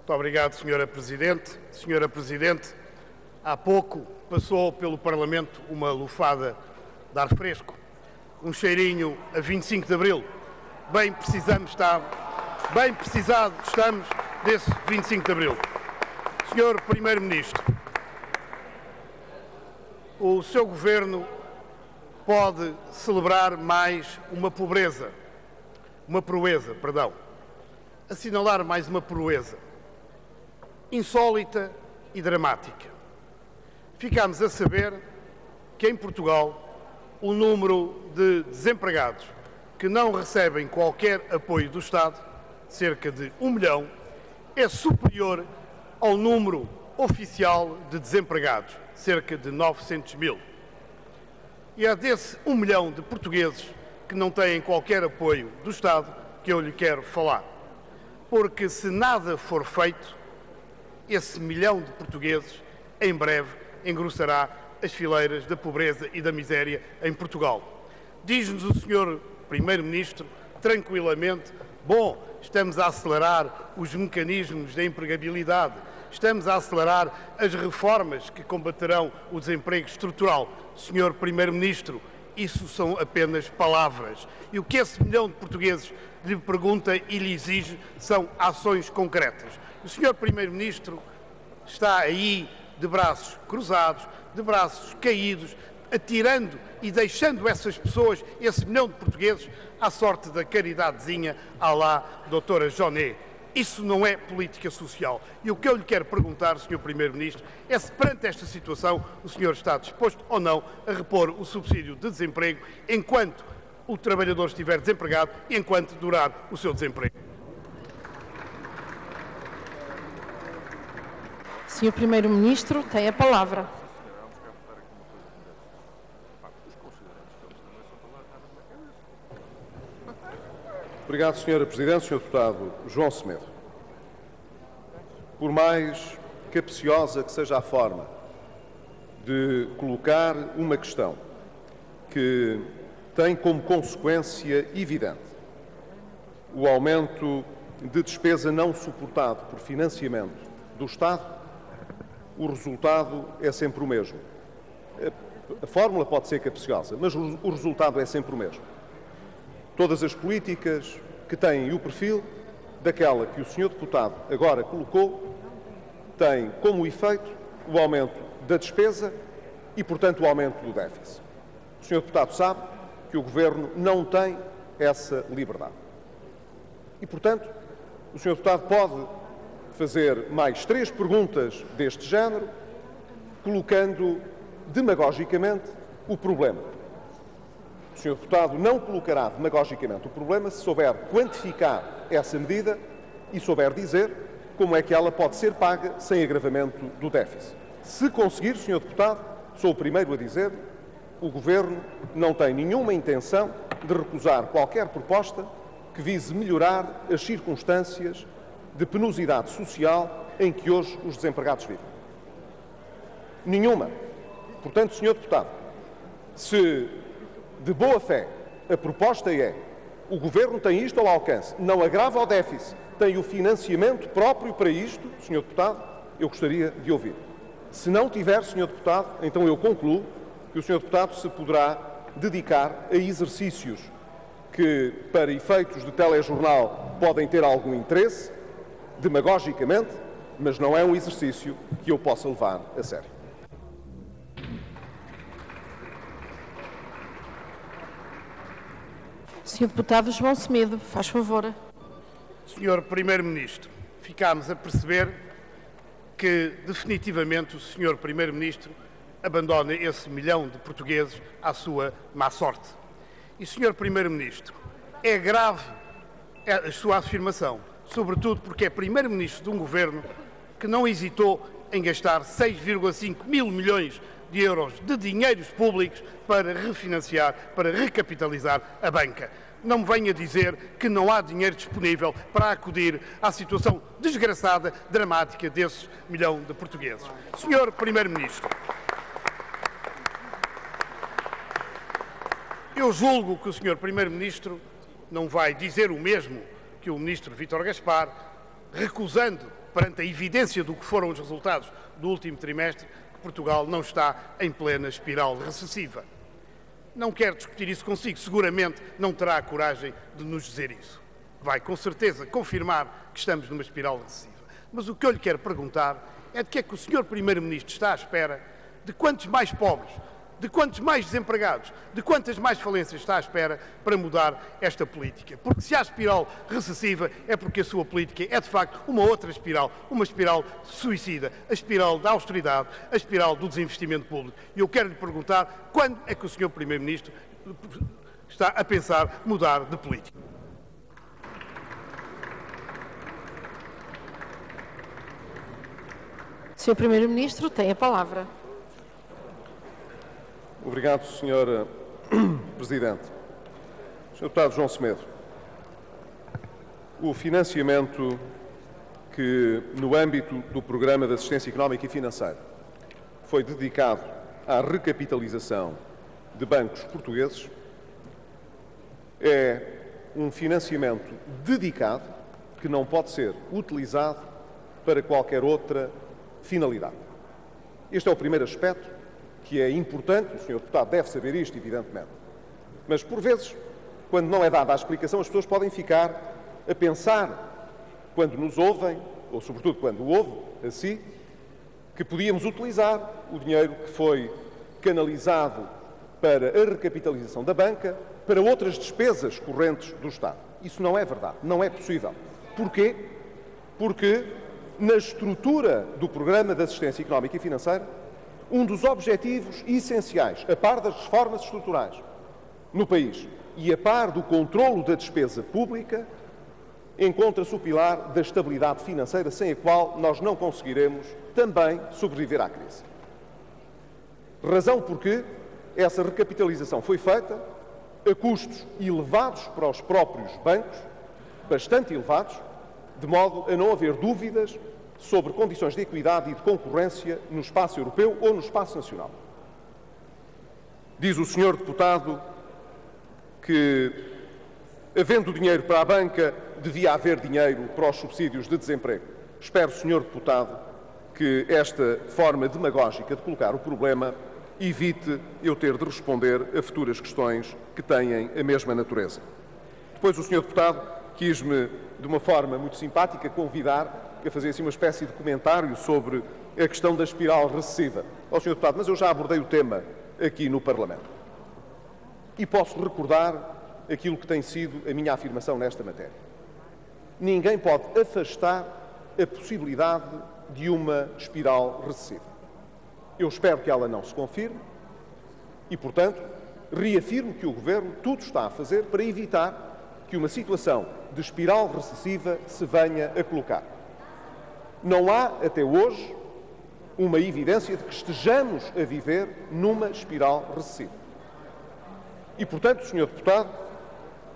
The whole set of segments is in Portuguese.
Muito obrigado, Sra. Presidente. Sra. Presidente, há pouco passou pelo Parlamento uma lufada de ar fresco, um cheirinho a 25 de Abril. Bem precisado estamos desse 25 de Abril. Sr. Primeiro-Ministro, o seu Governo pode celebrar mais uma proeza, assinalar mais uma proeza insólita e dramática. Ficámos a saber que em Portugal o número de desempregados que não recebem qualquer apoio do Estado, cerca de 1 milhão, é superior ao número oficial de desempregados, cerca de 900 mil. E é desse 1 milhão de portugueses que não têm qualquer apoio do Estado que eu lhe quero falar. Porque se nada for feito, esse 1 milhão de portugueses, em breve, engrossará as fileiras da pobreza e da miséria em Portugal. Diz-nos o Sr. Primeiro-Ministro, tranquilamente, bom, estamos a acelerar os mecanismos da empregabilidade, estamos a acelerar as reformas que combaterão o desemprego estrutural. Sr. Primeiro-Ministro, isso são apenas palavras. E o que esse 1 milhão de portugueses lhe pergunta e lhe exige são ações concretas. O Sr. Primeiro-Ministro está aí de braços cruzados, de braços caídos, atirando e deixando essas pessoas, esse 1 milhão de portugueses, à sorte da caridadezinha à lá doutora Joné. Isso não é política social. E o que eu lhe quero perguntar, Sr. Primeiro-Ministro, é se perante esta situação o senhor está disposto ou não a repor o subsídio de desemprego enquanto o trabalhador estiver desempregado e enquanto durar o seu desemprego. Sr. Primeiro-Ministro, tem a palavra. Obrigado, Sra. Presidente. Sr. Deputado João Semedo, por mais capciosa que seja a forma de colocar uma questão que tem como consequência evidente o aumento de despesa não suportado por financiamento do Estado, o resultado é sempre o mesmo. A fórmula pode ser capciosa, mas o resultado é sempre o mesmo. Todas as políticas que têm o perfil daquela que o Sr. Deputado agora colocou têm como efeito o aumento da despesa e, portanto, o aumento do déficit. O Sr. Deputado sabe que o Governo não tem essa liberdade. E, portanto, o Sr. Deputado pode fazer mais 3 perguntas deste género, colocando demagogicamente o problema. O Sr. Deputado não colocará demagogicamente o problema se souber quantificar essa medida e souber dizer como é que ela pode ser paga sem agravamento do déficit. Se conseguir, Sr. Deputado, sou o primeiro a dizer, o Governo não tem nenhuma intenção de recusar qualquer proposta que vise melhorar as circunstâncias de penosidade social em que hoje os desempregados vivem. Nenhuma. Portanto, Sr. Deputado, se de boa fé a proposta é o Governo tem isto ao alcance, não agrava o déficit, tem o financiamento próprio para isto, Sr. Deputado, eu gostaria de ouvir. Se não tiver, Sr. Deputado, então eu concluo que o Sr. Deputado se poderá dedicar a exercícios que, para efeitos de telejornal, podem ter algum interesse, demagogicamente, mas não é um exercício que eu possa levar a sério. Sr. Deputado João Semedo, faz favor. Sr. Primeiro-Ministro, ficámos a perceber que definitivamente o Sr. Primeiro-Ministro abandona esse 1 milhão de portugueses à sua má sorte. E, Sr. Primeiro-Ministro, é grave a sua afirmação, sobretudo porque é Primeiro-Ministro de um Governo que não hesitou em gastar 6,5 mil milhões de euros de dinheiros públicos para refinanciar, para recapitalizar a banca. Não me venha dizer que não há dinheiro disponível para acudir à situação desgraçada, dramática desses 1 milhão de portugueses. Sr. Primeiro-Ministro, eu julgo que o Sr. Primeiro-Ministro não vai dizer o mesmo que o Ministro Vítor Gaspar, recusando, perante a evidência do que foram os resultados do último trimestre, que Portugal não está em plena espiral recessiva. Não quero discutir isso consigo, seguramente não terá a coragem de nos dizer isso. Vai, com certeza, confirmar que estamos numa espiral recessiva. Mas o que eu lhe quero perguntar é de que é que o Sr. Primeiro-Ministro está à espera, de quantos mais pobres, de quantos mais desempregados, de quantas mais falências está à espera para mudar esta política. Porque se há espiral recessiva é porque a sua política é, de facto, uma outra espiral, uma espiral suicida, a espiral da austeridade, a espiral do desinvestimento público. E eu quero lhe perguntar quando é que o Sr. Primeiro-Ministro está a pensar mudar de política. Sr. Primeiro-Ministro, tem a palavra. Obrigado, Sr. Presidente. Sr. Deputado João Semedo, o financiamento que, no âmbito do Programa de Assistência Económica e Financeira, foi dedicado à recapitalização de bancos portugueses, é um financiamento dedicado que não pode ser utilizado para qualquer outra finalidade. Este é o primeiro aspecto que é importante, o Sr. Deputado deve saber isto, evidentemente. Mas, por vezes, quando não é dada a explicação, as pessoas podem ficar a pensar, quando nos ouvem, ou sobretudo quando o ouvem a si, que podíamos utilizar o dinheiro que foi canalizado para a recapitalização da banca para outras despesas correntes do Estado. Isso não é verdade, não é possível. Porquê? Porque, na estrutura do Programa de Assistência Económica e Financeira, um dos objetivos essenciais, a par das reformas estruturais no país e a par do controlo da despesa pública, encontra-se o pilar da estabilidade financeira, sem a qual nós não conseguiremos também sobreviver à crise. Razão porque essa recapitalização foi feita a custos elevados para os próprios bancos, bastante elevados, de modo a não haver dúvidas sobre condições de equidade e de concorrência no espaço europeu ou no espaço nacional. Diz o Sr. Deputado que, havendo dinheiro para a banca, devia haver dinheiro para os subsídios de desemprego. Espero, Sr. Deputado, que esta forma demagógica de colocar o problema evite eu ter de responder a futuras questões que têm a mesma natureza. Depois o Sr. Deputado quis-me, de uma forma muito simpática, convidar a fazer assim uma espécie de comentário sobre a questão da espiral recessiva. Ó, Sr. Deputado, mas eu já abordei o tema aqui no Parlamento. E posso recordar aquilo que tem sido a minha afirmação nesta matéria. Ninguém pode afastar a possibilidade de uma espiral recessiva. Eu espero que ela não se confirme e, portanto, reafirmo que o Governo tudo está a fazer para evitar que uma situação de espiral recessiva se venha a colocar. Não há, até hoje, uma evidência de que estejamos a viver numa espiral recessiva. E, portanto, Sr. Deputado,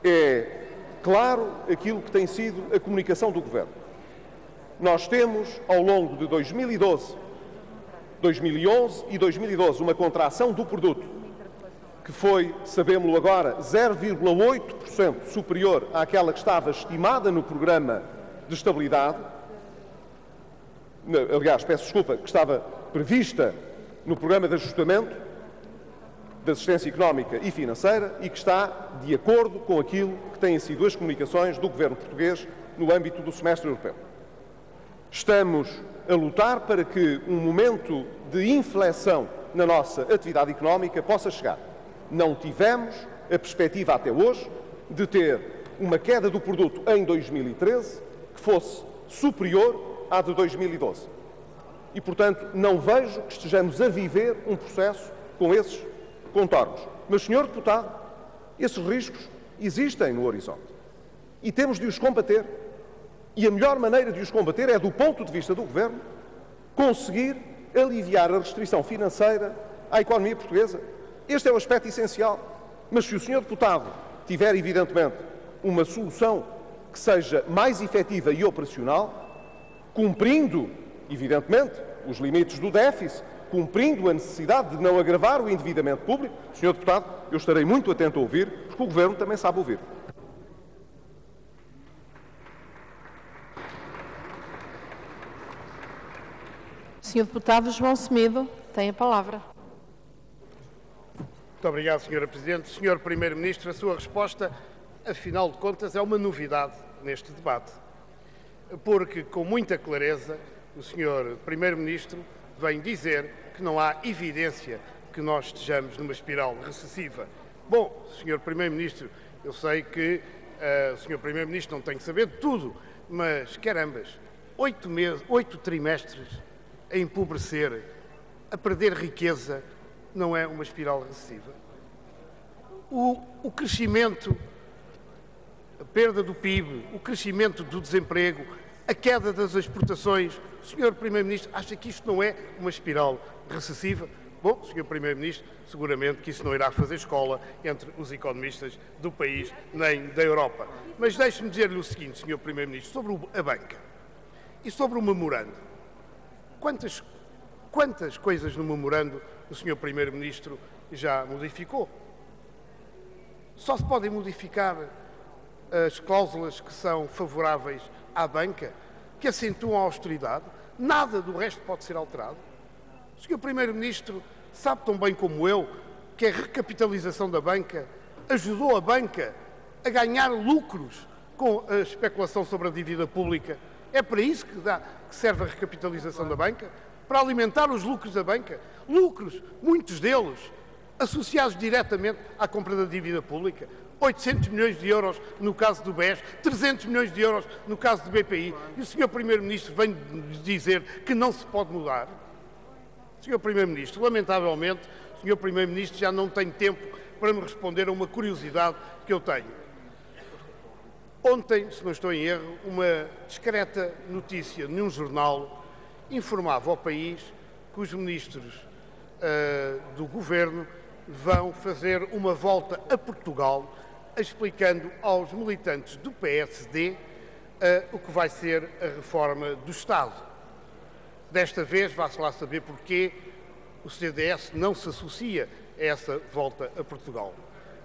é claro aquilo que tem sido a comunicação do Governo. Nós temos, ao longo de 2012, 2011 e 2012, uma contração do produto que foi, sabemos-lo agora, 0,8% superior àquela que estava estimada no Programa de Estabilidade. Aliás, peço desculpa, que estava prevista no Programa de Ajustamento da Assistência Económica e Financeira e que está de acordo com aquilo que têm sido as comunicações do Governo português no âmbito do semestre europeu. Estamos a lutar para que um momento de inflexão na nossa atividade económica possa chegar. Não tivemos a perspectiva até hoje de ter uma queda do produto em 2013 que fosse superior à de 2012. E, portanto, não vejo que estejamos a viver um processo com esses contornos. Mas, Sr. Deputado, esses riscos existem no horizonte e temos de os combater. E a melhor maneira de os combater é, do ponto de vista do Governo, conseguir aliviar a restrição financeira à economia portuguesa. Este é o aspecto essencial. Mas se o Sr. Deputado tiver, evidentemente, uma solução que seja mais efetiva e operacional, cumprindo, evidentemente, os limites do déficit, cumprindo a necessidade de não agravar o endividamento público, Sr. Deputado, eu estarei muito atento a ouvir, porque o Governo também sabe ouvir. Sr. Deputado João Semedo tem a palavra. Muito obrigado, Sra. Presidente. Sr. Primeiro-Ministro, a sua resposta, afinal de contas, é uma novidade neste debate, porque, com muita clareza, o Sr. Primeiro-Ministro vem dizer que não há evidência que nós estejamos numa espiral recessiva. Bom, Sr. Primeiro-Ministro, eu sei que o Sr. Primeiro-Ministro não tem que saber de tudo, mas, carambas, 8 trimestres a empobrecer, a perder riqueza, não é uma espiral recessiva? O crescimento, a perda do PIB, o crescimento do desemprego, a queda das exportações, o Sr. Primeiro-Ministro acha que isto não é uma espiral recessiva? Bom, Sr. Primeiro-Ministro, seguramente que isso não irá fazer escola entre os economistas do país nem da Europa. Mas deixe-me dizer-lhe o seguinte, Sr. Primeiro-Ministro, sobre a banca e sobre o memorando. Quantas coisas no memorando o Sr. Primeiro-Ministro já modificou? Só se podem modificar as cláusulas que são favoráveis à banca, que acentuam a austeridade. Nada do resto pode ser alterado. O Sr. Primeiro-Ministro sabe tão bem como eu que a recapitalização da banca ajudou a banca a ganhar lucros com a especulação sobre a dívida pública. É para isso que serve a recapitalização da banca? Para alimentar os lucros da banca? Lucros, muitos deles, associados diretamente à compra da dívida pública. 800 milhões de euros no caso do BES, 300 milhões de euros no caso do BPI. E o Sr. Primeiro-Ministro vem dizer que não se pode mudar. Sr. Primeiro-Ministro, lamentavelmente, o Sr. Primeiro-Ministro já não tem tempo para me responder a uma curiosidade que eu tenho. Ontem, se não estou em erro, uma discreta notícia num jornal informava ao país que os ministros do Governo vão fazer uma volta a Portugal explicando aos militantes do PSD o que vai ser a reforma do Estado. Desta vez, vá-se lá saber porquê o CDS não se associa a essa volta a Portugal.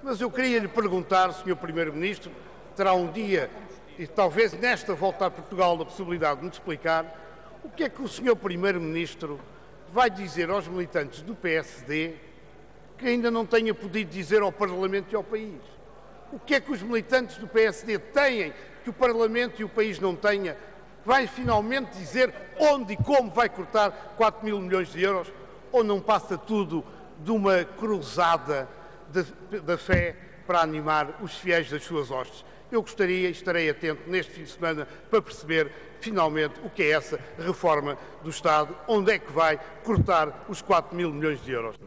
Mas eu queria lhe perguntar, Sr. Primeiro-Ministro, terá um dia, e talvez nesta volta a Portugal, a possibilidade de me explicar o que é que o Sr. Primeiro-Ministro vai dizer aos militantes do PSD que ainda não tenha podido dizer ao Parlamento e ao país. O que é que os militantes do PSD têm que o Parlamento e o país não tenha? Vai finalmente dizer onde e como vai cortar 4 mil milhões de euros? Ou não passa tudo de uma cruzada da fé para animar os fiéis das suas hostes? Eu gostaria e estarei atento neste fim de semana para perceber finalmente o que é essa reforma do Estado, onde é que vai cortar os 4 mil milhões de euros.